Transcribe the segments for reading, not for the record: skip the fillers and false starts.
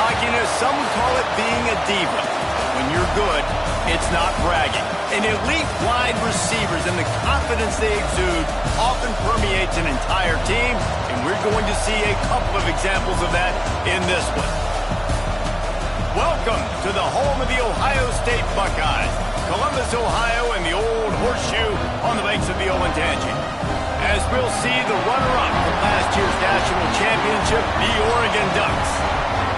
cockiness, some would call it being a diva. When you're good, it's not bragging. And elite wide receivers and the confidence they exude often permeates an entire team, and we're going to see a couple of examples of that in this one. Welcome to the home of the Ohio State Buckeyes, Columbus, Ohio, and the Old Horseshoe on the banks of the Olentangy. As we'll see the runner-up from last year's national championship, the Oregon Ducks,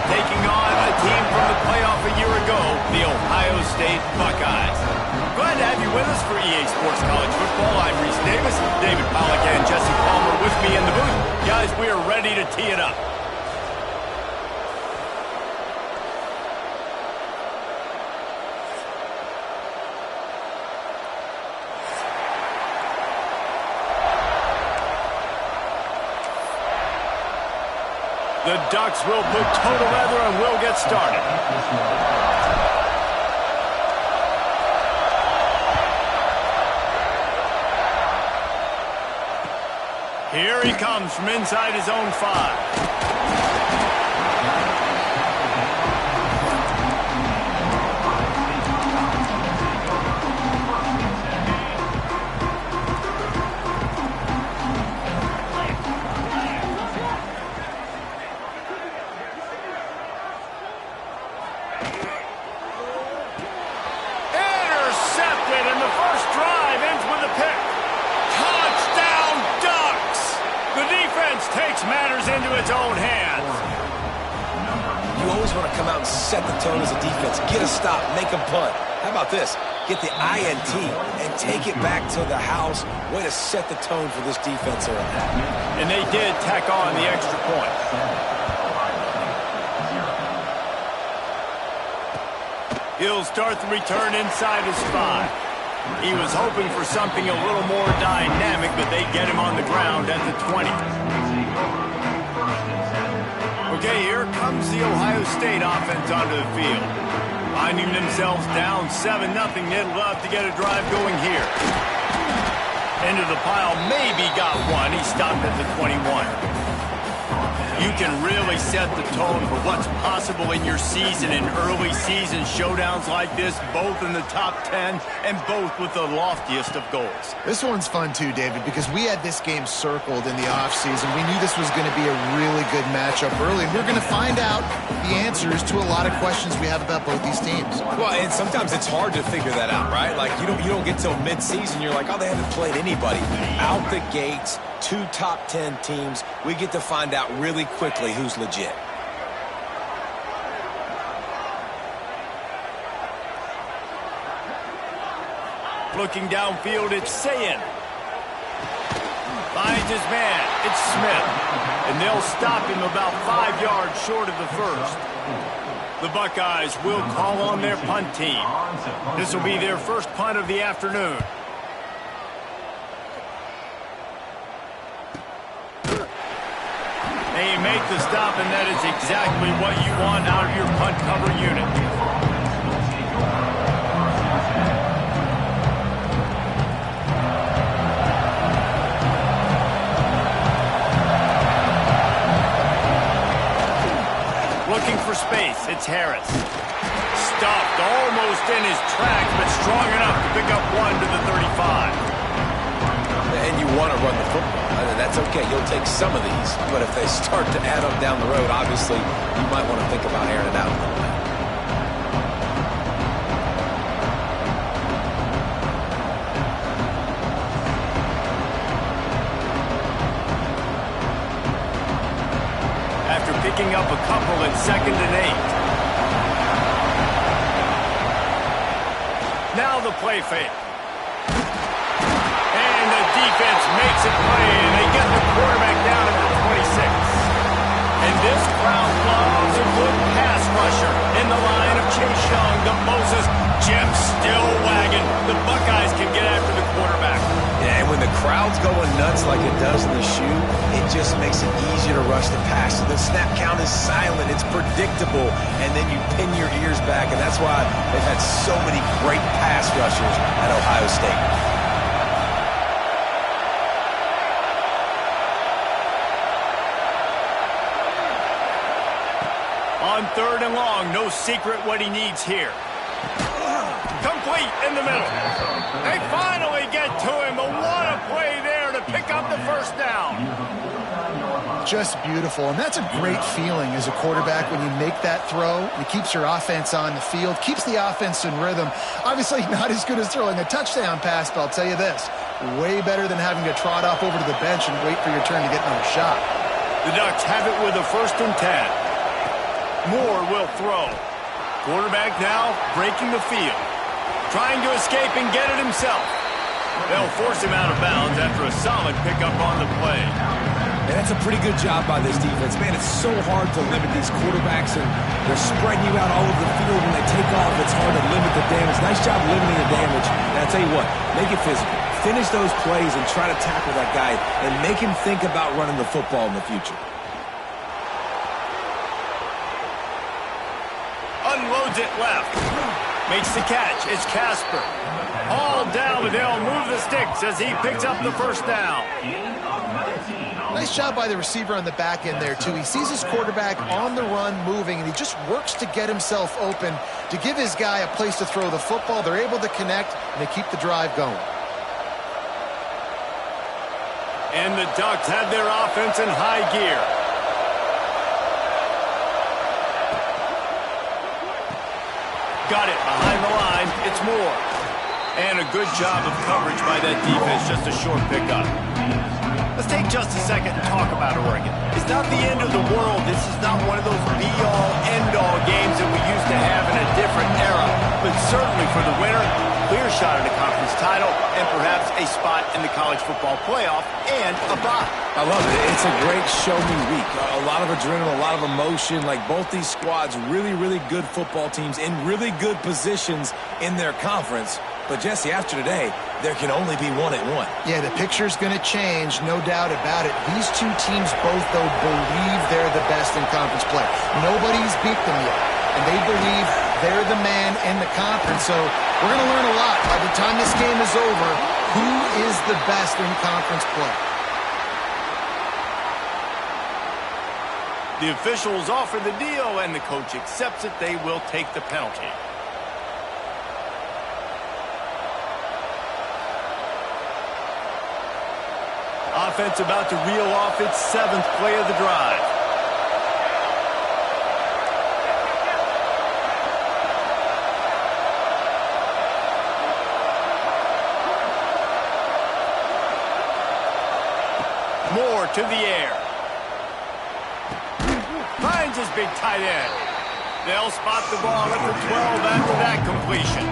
taking on a team from the playoff a year ago, the Ohio State Buckeyes. Glad to have you with us for EA Sports College Football. I'm Reese Davis, David Pollack and Jesse Palmer with me in the booth. Guys, we are ready to tee it up. The Ducks will put total leather and we'll get started. Here he comes from inside his own 5. Takes matters into its own hands. You always want to come out and set the tone as a defense. Get a stop, make a punt. How about this? Get the INT and take it back to the house. Way to set the tone for this defense early. And they did tack on the extra point. He'll start the return inside his 5. He was hoping for something a little more dynamic, but they get him on the ground at the 20. Okay, here comes the Ohio State offense onto the field. Finding themselves down 7-0, they'd love to get a drive going here. Into the pile, maybe got one. He stopped at the 21. You can really set the tone for what's possible in your season in early season showdowns like this, both in the top 10 and both with the loftiest of goals. This one's fun too, David, because we had this game circled in the offseason. We knew this was going to be a really good matchup early, and we're going to find out the answers to a lot of questions we have about both these teams. Well, and sometimes it's hard to figure that out, right? Like, you don't get till mid-season, you're like, oh, they haven't played anybody. Out the gates, 2 top 10 teams, we get to find out really quickly who's legit. Looking downfield, it's Sayin. Finds his man, it's Smith. And they'll stop him about 5 yards short of the first. The Buckeyes will call on their punt team. This will be their first punt of the afternoon. They make the stop, and that is exactly what you want out of your punt cover unit. Looking for space, it's Harris. Stuffed almost in his tracks, but strong enough to pick up one to the 35. And you want to run the football. That's okay. You'll take some of these. But if they start to add up down the road, obviously, you might want to think about airing it out a little bit. After picking up a couple at 2nd and 8. Now the play fake. Defense makes it play, and they get the quarterback down at the 26. And this crowd loves a good pass rusher in the line of Chase Young, the Moses, Jim still wagging. The Buckeyes can get after the quarterback. Yeah, and when the crowd's going nuts like it does in the shoe, it just makes it easier to rush the pass. So the snap count is silent, it's predictable, and then you pin your ears back, and that's why they've had so many great pass rushers at Ohio State. On 3rd and long, no secret what he needs here. Complete in the middle. They finally get to him, but what a play there to pick up the first down. Just beautiful, and that's a great feeling as a quarterback when you make that throw. It keeps your offense on the field, keeps the offense in rhythm. Obviously not as good as throwing a touchdown pass, but I'll tell you this, way better than having to trot off over to the bench and wait for your turn to get another shot. The Ducks have it with a 1st and 10. Moore will throw. Quarterback now breaking the field. Trying to escape and get it himself. They'll force him out of bounds after a solid pickup on the play. And that's a pretty good job by this defense. Man, it's so hard to limit these quarterbacks, and they're spreading you out all over the field. When they take off, it's hard to limit the damage. Nice job limiting the damage. And I'll tell you what, make it physical. Finish those plays and try to tackle that guy and make him think about running the football in the future. Unloads it left. Makes the catch. It's Casper. All down, but they'll move the sticks as he picks up the first down. Nice job by the receiver on the back end there, too. He sees his quarterback on the run moving, and he just works to get himself open to give his guy a place to throw the football. They're able to connect, and they keep the drive going. And the Ducks have their offense in high gear. Got it behind the line. It's Moore. And a good job of coverage by that defense. Just a short pickup. Let's take just a second and talk about Oregon. It's not the end of the world. This is not one of those be-all, end-all games that we used to have in a different era. But certainly for the winner, clear shot at a conference title and perhaps a spot in the college football playoff and a bye. I love it. It's a great show-me week. A lot of adrenaline, a lot of emotion. Like both these squads, really, really good football teams in really good positions in their conference. But, Jesse, after today, there can only be one at one. Yeah, the picture's going to change, no doubt about it. These two teams both, though, believe they're the best in conference play. Nobody's beat them yet, and they believe they're the man in the conference. So we're going to learn a lot. By the time this game is over, who is the best in conference play? The officials offer the deal, and the coach accepts it. They will take the penalty. Offense about to reel off its 7th play of the drive. Moore to the air. Finds his big tight end. They'll spot the ball at the 12 after that completion.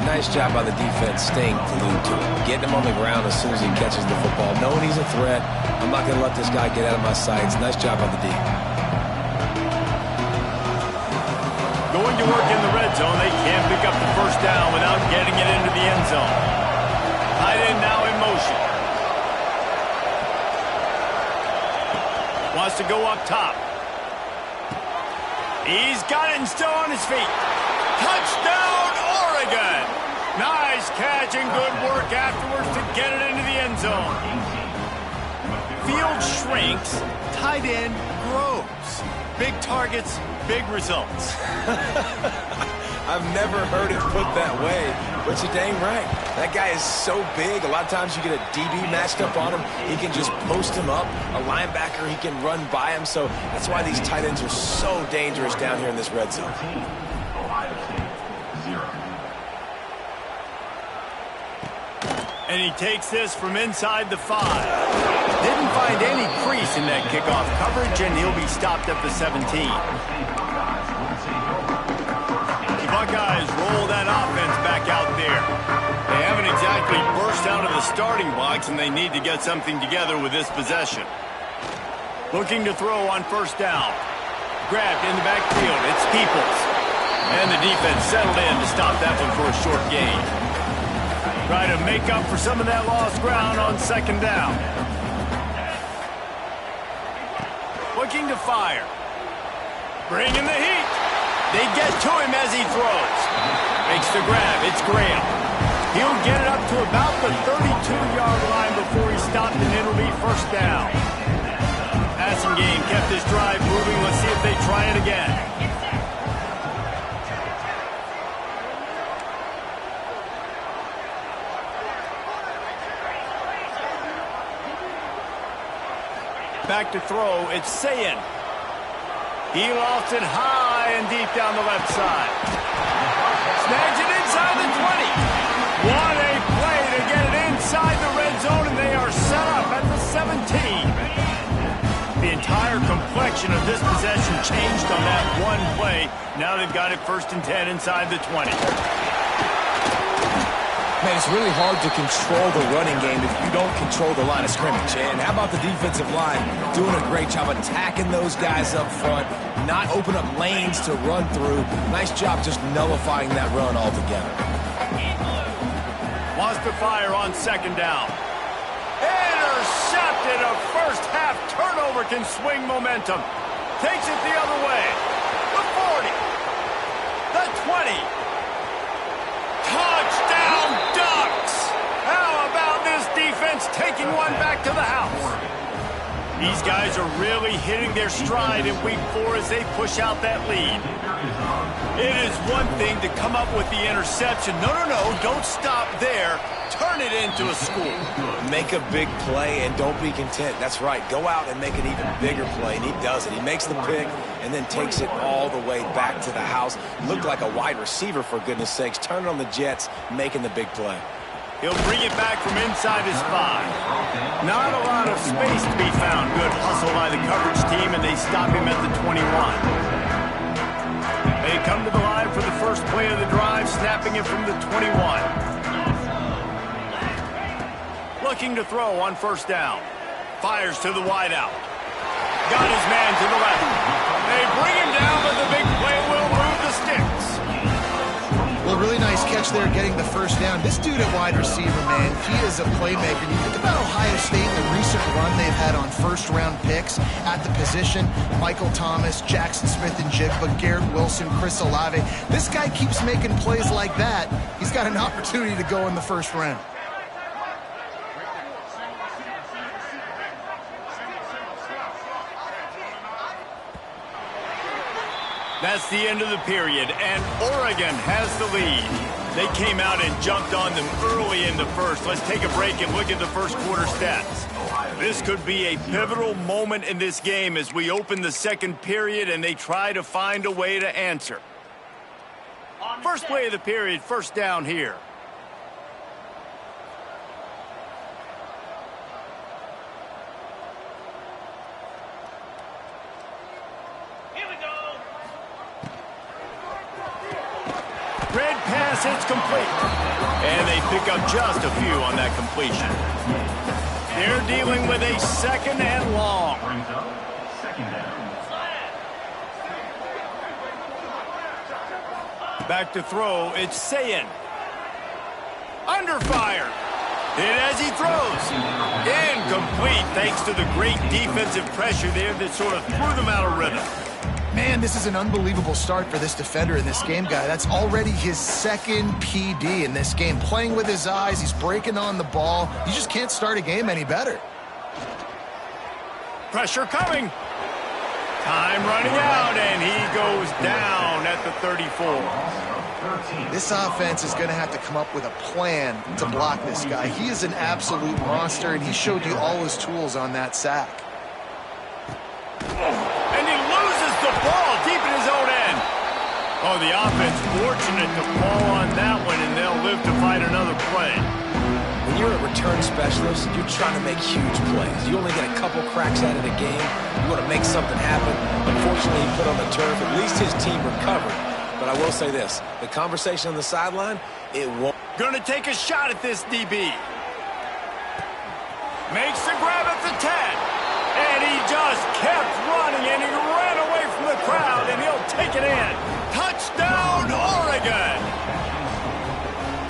Nice job by the defense staying glued to him, getting him on the ground as soon as he catches the football, knowing he's a threat. I'm not going to let this guy get out of my sights. Nice job by the D. Going to work in the red zone. They can't pick up the first down without getting it into the end zone. Tight end now in motion. Wants to go up top. He's got it and still on his feet. Touchdown, Oregon! Nice catch and good work afterwards to get it into the end zone. Field shrinks, tight end grows. Big targets, big results. I've never heard it put that way, but you're dang right. That guy is so big. A lot of times you get a DB matched up on him. He can just post him up. A linebacker, he can run by him. So that's why these tight ends are so dangerous down here in this red zone. And he takes this from inside the 5. Didn't find any crease in that kickoff coverage, and he'll be stopped at the 17. The Buckeyes roll that offense back out there. They haven't exactly burst out of the starting blocks, and they need to get something together with this possession. Looking to throw on first down. Grabbed in the backfield. It's Peoples. And the defense settled in to stop that one for a short gain. Try to make up for some of that lost ground on second down. Looking to fire. Bringing the heat. They get to him as he throws. Makes the grab. It's Graham. He'll get it up to about the 32-yard line before he's stopped, and it'll be first down. Passing game kept this drive moving. Let's see if they try try it again. Back to throw, it's Sayin. He lost it high and deep down the left side. Snags it inside the 20. What a play to get it inside the red zone, and they are set up at the 17. The entire complexion of this possession changed on that one play. Now they've got it 1st and 10 inside the 20. Man, it's really hard to control the running game if you don't control the line of scrimmage. And how about the defensive line doing a great job attacking those guys up front, not open up lanes to run through. Nice job just nullifying that run altogether. Wants to fire on 2nd down. Intercepted. A first-half turnover can swing momentum. Takes it the other way. The 40. The 20. Touchdown Ducks! How about this defense taking one back to the house? These guys are really hitting their stride in week 4 as they push out that lead. It is one thing to come up with the interception. No, don't stop there. Turn it into a score. Make a big play and don't be content. That's right. Go out and make an even bigger play, and he does it. He makes the pick and then takes it all the way back to the house. Looked like a wide receiver, for goodness sakes. Turn it on the Jets, making the big play. He'll bring it back from inside his 5. Not a lot of space to be found. Good hustle by the coverage team, and they stop him at the 21. They come to the line for the first play of the drive, snapping it from the 21. Looking to throw on 1st down. Fires to the wideout. Got his man to the left. They bring him down, but the big play will move the sticks. Well, really nice catch there getting the 1st down. This dude at wide receiver, man, he is a playmaker. You think about Ohio State, the recent run they've had on 1st-round picks at the position. Michael Thomas, Jackson Smith-Njigba, Garrett Wilson, Chris Olave. This guy keeps making plays like that. He's got an opportunity to go in the 1st round. That's the end of the period, and Oregon has the lead. They came out and jumped on them early in the 1st. Let's take a break and look at the 1st quarter stats. This could be a pivotal moment in this game as we open the 2nd period and they try to find a way to answer. First play of the period, 1st down here. Red pass, it's complete. And they pick up just a few on that completion. They're dealing with a 2nd and long. Back to throw, it's Sayin. Under fire. Hit as he throws. Incomplete, thanks to the great defensive pressure there that sort of threw them out of rhythm. Man, this is an unbelievable start for this defender in this game, guy. That's already his 2nd PD in this game. Playing with his eyes, he's breaking on the ball. You just can't start a game any better. Pressure coming. Time running out, and he goes down at the 34. This offense is going to have to come up with a plan to block this guy. He is an absolute monster, and he showed you all his tools on that sack. And he loses the ball deep in his own end. Oh, the offense fortunate to fall on that one, and they'll live to fight another play. When you're a return specialist, you're trying to make huge plays. You only get a couple cracks at it a game. You want to make something happen. Unfortunately, he put on the turf. At least his team recovered. But I will say this, the conversation on the sideline, it won't. Going to take a shot at this DB. Makes the grab at the 10. And he just kept running, and he ran away from the crowd, and he'll take it in. Touchdown, Oregon!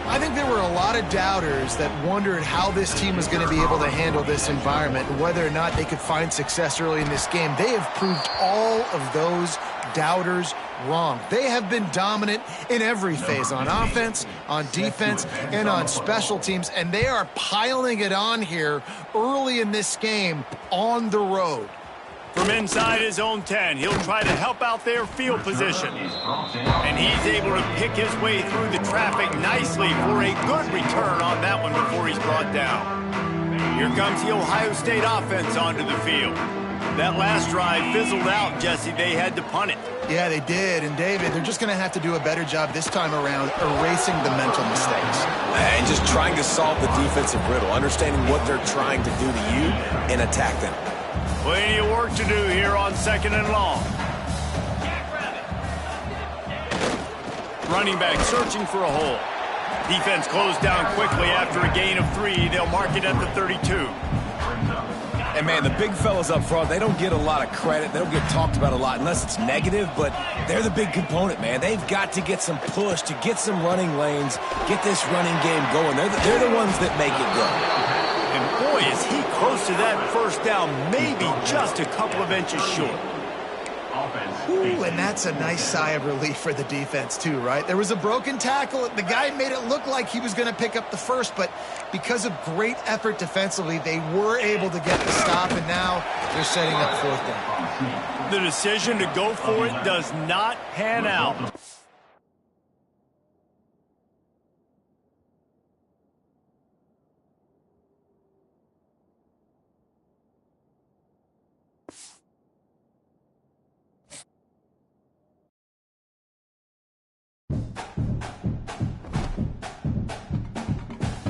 I think there were a lot of doubters that wondered how this team was going to be able to handle this environment and whether or not they could find success early in this game. They have proved all of those doubters wrong. They have been dominant in every phase, on offense, on defense, and on special teams, and they are piling it on here early in this game on the road. From inside his own 10, he'll try to help out their field position. And he's able to pick his way through the traffic nicely for a good return on that one before he's brought down. Here comes the Ohio State offense onto the field. That last drive fizzled out, Jesse. They had to punt it. Yeah, they did. And, David, they're just going to have to do a better job this time around erasing the mental mistakes. And just trying to solve the defensive riddle, understanding what they're trying to do to you and attack them. Plenty of work to do here on 2nd and long. Running back searching for a hole. Defense closed down quickly after a gain of 3. They'll mark it at the 32. And, man, the big fellas up front, they don't get a lot of credit. They don't get talked about a lot unless it's negative, but they're the big component, man. They've got to get some push, to get some running lanes, get this running game going. They're the ones that make it go. And, boy, is he close to that first down, maybe just a couple of inches short. Ooh, and that's a nice sigh of relief for the defense, too, right? There was a broken tackle. The guy made it look like he was going to pick up the first, but because of great effort defensively, they were able to get the stop, and now they're setting up 4th down. The decision to go for it does not pan out.